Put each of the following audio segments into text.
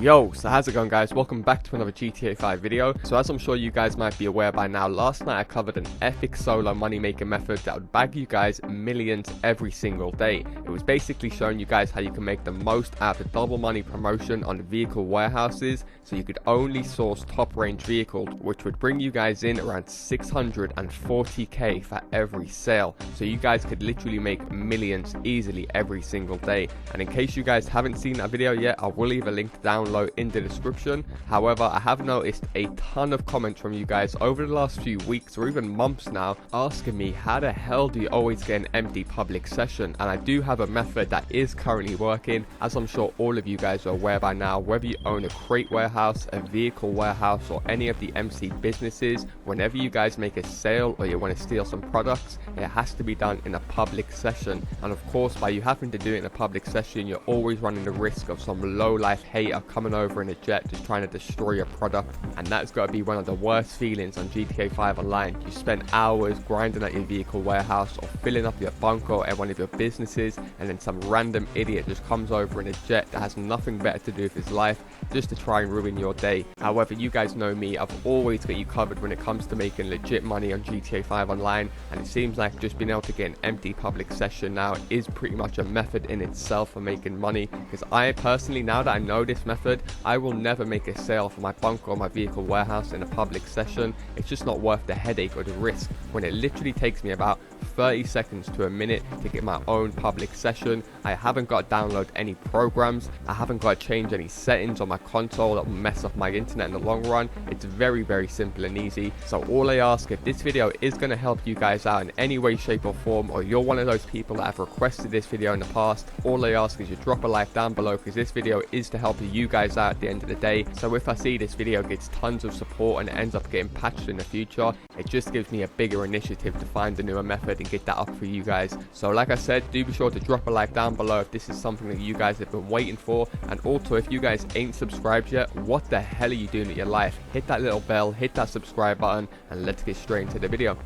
Yo, so how's it going guys? Welcome back to another GTA 5 video. So as I'm sure you guys might be aware by now, last night I covered an epic solo money making method that would bag you guys millions every single day. It was basically showing you guys how you can make the most out of the double money promotion on vehicle warehouses, so you could only source top range vehicles, which would bring you guys in around 640k for every sale. So you guys could literally make millions easily every single day. And in case you guys haven't seen that video yet, I will leave a link to download in the description. However, I have noticed a ton of comments from you guys over the last few weeks or even months now asking me how the hell do you always get an empty public session, and I do have a method that is currently working. As I'm sure all of you guys are aware by now, whether you own a crate warehouse, a vehicle warehouse, or any of the MC businesses, whenever you guys make a sale or you want to steal some products, it has to be done in a public session. And of course, by you having to do it in a public session, you're always running the risk of some low life hater coming over in a jet just trying to destroy your product, and that's got to be one of the worst feelings on GTA 5 Online. You spend hours grinding at your vehicle warehouse or filling up your bunker at one of your businesses, and then some random idiot just comes over in a jet that has nothing better to do with his life just to try and ruin your day. However, you guys know me, I've always got you covered when it comes to making legit money on GTA 5 Online, and it seems like just being able to get an empty public session now is pretty much a method in itself for making money. Because I personally, now that I know this method, I will never make a sale for my bunker or my vehicle warehouse in a public session. It's just not worth the headache or the risk when it literally takes me about 30 seconds to a minute to get my own public session. I haven't got to download any programs, I haven't got to change any settings on my console that will mess up my internet in the long run. It's very simple and easy. So all I ask, if this video is going to help you guys out in any way, shape or form, or you're one of those people that have requested this video in the past, all I ask is you drop a like down below, because this video is to help you guys out at the end of the day. So if I see this video gets tons of support and it ends up getting patched in the future, it just gives me a bigger initiative to find a newer method and get that up for you guys. So like I said, do be sure to drop a like down below if this is something that you guys have been waiting for. And also, if you guys ain't subscribed yet, what the hell are you doing with your life? Hit that little bell, hit that subscribe button, and let's get straight into the video.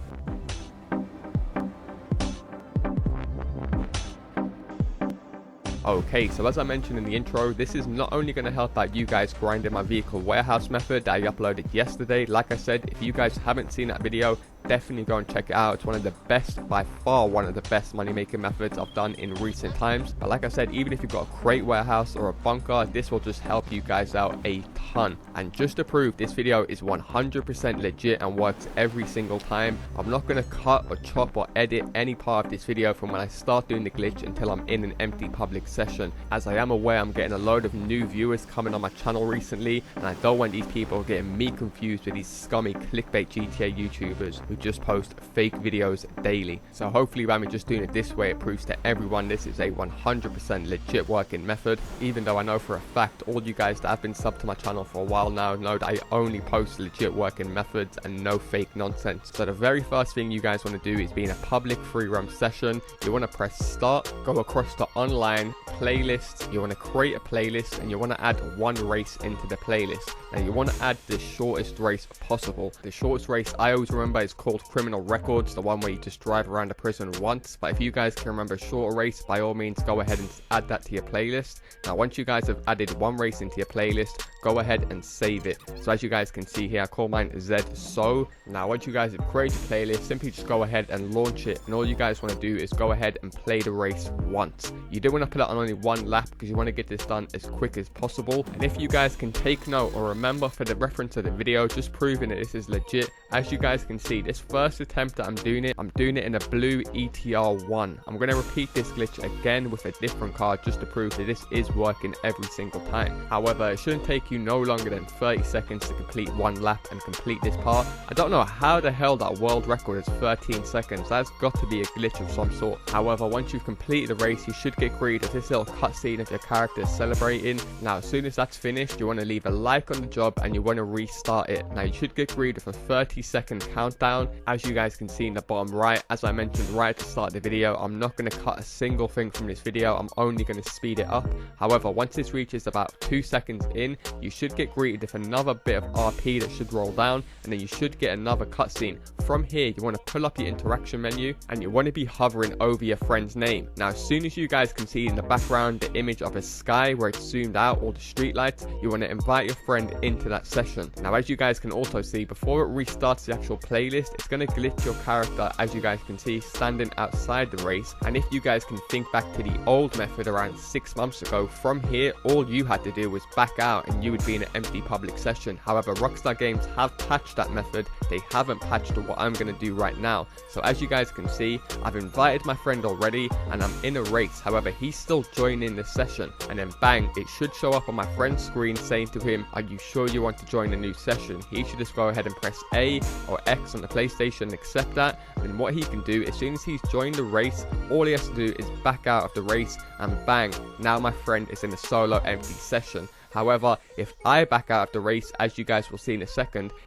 Okay, so as I mentioned in the intro, this is not only going to help out you guys grinding my vehicle warehouse method that I uploaded yesterday. Like I said, if you guys haven't seen that video, definitely go and check it out. It's one of the best, by far one of the best money making methods I've done in recent times. But like I said, even if you've got a crate warehouse or a bunker, this will just help you guys out a ton. And just to prove this video is 100% legit and works every single time, I'm not going to cut or chop or edit any part of this video from when I start doing the glitch until I'm in an empty public session, as I am aware I'm getting a load of new viewers coming on my channel recently, and I don't want these people getting me confused with these scummy clickbait GTA YouTubers who just post fake videos daily. So hopefully by me just doing it this way, it proves to everyone this is a 100% legit working method, even though I know for a fact all you guys that have been subbed to my channel for a while now know that I only post legit working methods and no fake nonsense. So the very first thing you guys want to do is be in a public free roam session. You want to press start, go across to online, playlists, you want to create a playlist, and you want to add one race into the playlist. Now you want to add the shortest race possible. The shortest race I always remember is called Criminal Records, the one where you just drive around the prison once. But if you guys can remember a shorter race, by all means go ahead and add that to your playlist. Now once you guys have added one race into your playlist, go ahead and save it. So as you guys can see here, I call mine So. Now once you guys have created a playlist, simply just go ahead and launch it, and all you guys want to do is go ahead and play the race once. You do want to put it on only one lap because you want to get this done as quick as possible. And if you guys can take note or remember for the reference of the video, just proving that this is legit, as you guys can see, this first attempt that I'm doing it in a blue ETR1. I'm going to repeat this glitch again with a different car just to prove that this is working every single time. However, it shouldn't take you no longer than 30 seconds to complete one lap and complete this part. I don't know how the hell that world record is 13 seconds. That's got to be a glitch of some sort. However, once you've completed the race, you should get greeted with this little cutscene of your character celebrating. Now as soon as that's finished, you want to leave a like on the job and you want to restart it. Now you should get greeted with a 30-second countdown. As you guys can see in the bottom right, as I mentioned right at the start of the video, I'm not going to cut a single thing from this video. I'm only going to speed it up. However, once this reaches about 2 seconds in, you should get greeted with another bit of RP that should roll down, and then you should get another cutscene. From here, you want to pull up your interaction menu, and you want to be hovering over your friend's name. Now, as soon as you guys can see in the background the image of a sky where it's zoomed out, or the street lights, you want to invite your friend into that session. Now, as you guys can also see, before it restarts the actual playlist, it's going to glitch your character, as you guys can see, standing outside the race. And if you guys can think back to the old method around 6 months ago, from here, all you had to do was back out and you would be in an empty public session. However, Rockstar Games have patched that method. They haven't patched to what I'm going to do right now. So as you guys can see, I've invited my friend already and I'm in a race. However, he's still joining the session, and then bang, it should show up on my friend's screen saying to him, are you sure you want to join a new session? He should just go ahead and press A or X on the PlayStation and accept that. And what he can do, as soon as he's joined the race, all he has to do is back out of the race, and bang, now my friend is in a solo empty session. However, if I back out of the race, as you guys will see in a second, it's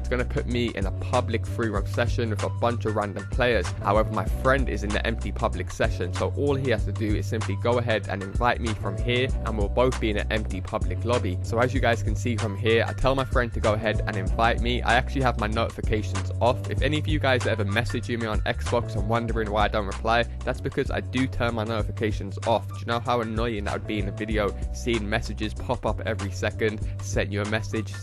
going to put me in a public free roam session with a bunch of random players. However, my friend is in the empty public session, so all he has to do is simply go ahead and invite me from here, and we'll both be in an empty public lobby. So as you guys can see from here, I tell my friend to go ahead and invite me. I actually have my notifications off. If any of you guys are ever messaging me on Xbox and wondering why I don't reply, that's because I do turn my notifications off. Do you know how annoying that would be in a video, seeing messages pop up every second, sent you a message.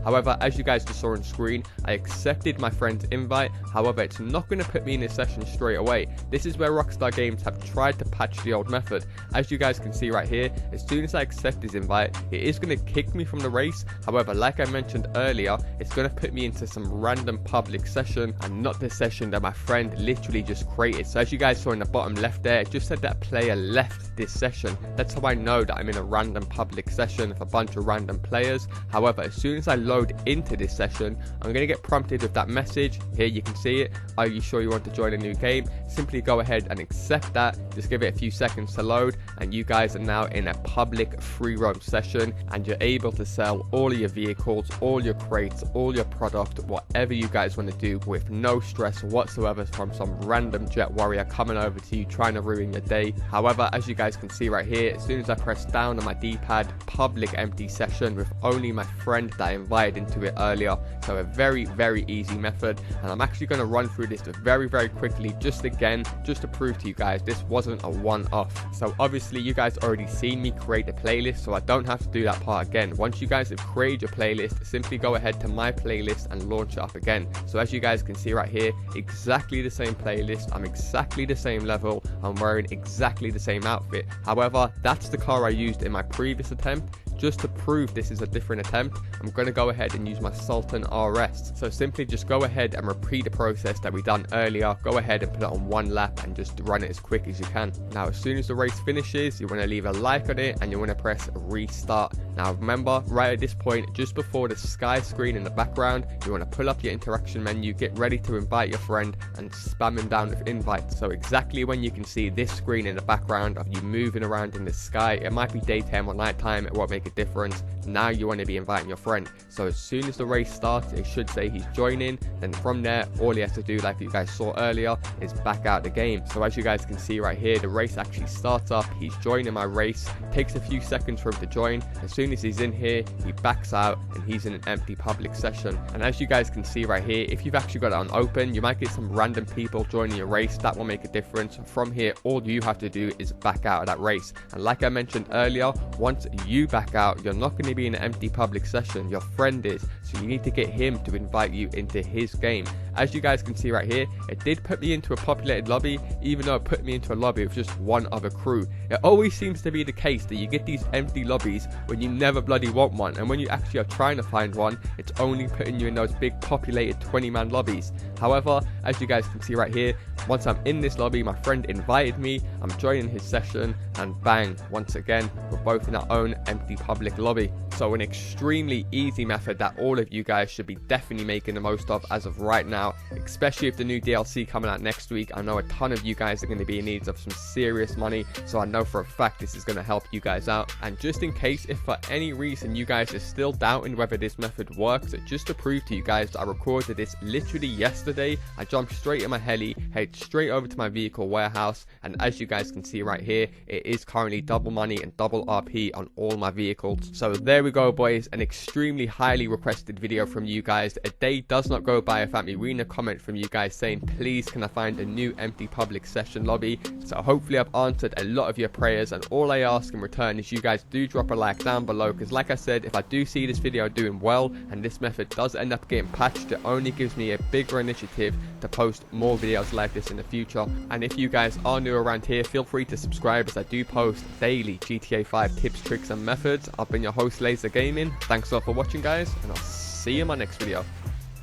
However, as you guys just saw on screen, I accepted my friend's invite. However, it's not going to put me in a session straight away. This is where Rockstar Games have tried to patch the old method. As you guys can see right here, as soon as I accept his invite, it is going to kick me from the race. However, like I mentioned earlier, it's going to put me into some random public session, and not the session that my friend literally just created. So as you guys saw in the bottom left there, it just said that a player left this session. That's how I know that I'm in a random public session with a bunch of random players. However, as soon as I load into this session, I'm going to get prompted with that message. Here you can see it. Are you sure you want to join a new game? Simply go ahead and accept that. Just give it a few seconds to load, and you guys are now in a public free roam session, and you're able to sell all of your vehicles, all your crates, all your product, whatever you guys want to do, with no stress whatsoever from some random jet warrior coming over to you trying to ruin your day. However, as you guys can see right here, as soon as I press down on my D-pad, public empty session with only my friend that I invited into it earlier. So a very, very easy method, and I'm actually going to run through this very, very quickly, just to prove to you guys this wasn't a one-off. So obviously you guys already seen me create a playlist, so I don't have to do that part again. Once you guys have created your playlist, simply go ahead to my playlist and launch it up again. So as you guys can see right here, exactly the same playlist, I'm exactly the same level, I'm wearing exactly the same outfit. However, that's the car I used in my previous attempt. Just to prove this is a different attempt, I'm going to go ahead and use my Sultan RS. So simply just go ahead and repeat the process that we done earlier. Go ahead and put it on one lap and just run it as quick as you can. Now, as soon as the race finishes, you want to leave a like on it and you want to press restart. Now remember, right at this point, just before the sky screen in the background, you want to pull up your interaction menu, get ready to invite your friend, and spam him down with invites. So exactly when you can see this screen in the background of you moving around in the sky, it might be daytime or nighttime, it won't make a difference. Now you want to be inviting your friend. So as soon as the race starts, it should say he's joining. Then from there, all he has to do, like you guys saw earlier, is back out the game. So as you guys can see right here, the race actually starts up. He's joining my race. Takes a few seconds for him to join. As soon as he's in here, he backs out and he's in an empty public session. And as you guys can see right here, if you've actually got it on open, you might get some random people joining your race. That will make a difference. From here, all you have to do is back out of that race. And like I mentioned earlier, once you back out, you're not going to be in an empty public session. Your friend is. So you need to get him to invite you into his game. As you guys can see right here, it did put me into a populated lobby, even though it put me into a lobby with just one other crew. It always seems to be the case that you get these empty lobbies when you never bloody want one, and when you actually are trying to find one, it's only putting you in those big populated 20-man lobbies. However, as you guys can see right here, once I'm in this lobby, my friend invited me, I'm joining his session, and bang, once again, we're both in our own empty public lobby. So an extremely easy method that all of you guys should be definitely making the most of as of right now. out, especially with the new DLC coming out next week. I know a ton of you guys are going to be in need of some serious money, so I know for a fact this is going to help you guys out. And just in case, if for any reason you guys are still doubting whether this method works, just to prove to you guys that I recorded this literally yesterday, I jumped straight in my heli, head straight over to my vehicle warehouse, and as you guys can see right here, it is currently double money and double RP on all my vehicles. So there we go, boys, an extremely highly requested video from you guys. A day does not go by without me reading a comment from you guys saying, please can I find a new empty public session lobby. So hopefully I've answered a lot of your prayers, and all I ask in return is you guys do drop a like down below, because like I said, if I do see this video doing well and this method does end up getting patched, it only gives me a bigger initiative to post more videos like this in the future. And if you guys are new around here, feel free to subscribe, as I do post daily GTA 5 tips, tricks and methods. I've been your host, Laser Gaming. Thanks all for watching, guys, and I'll see you in my next video.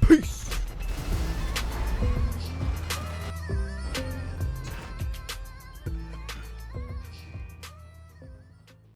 Peace.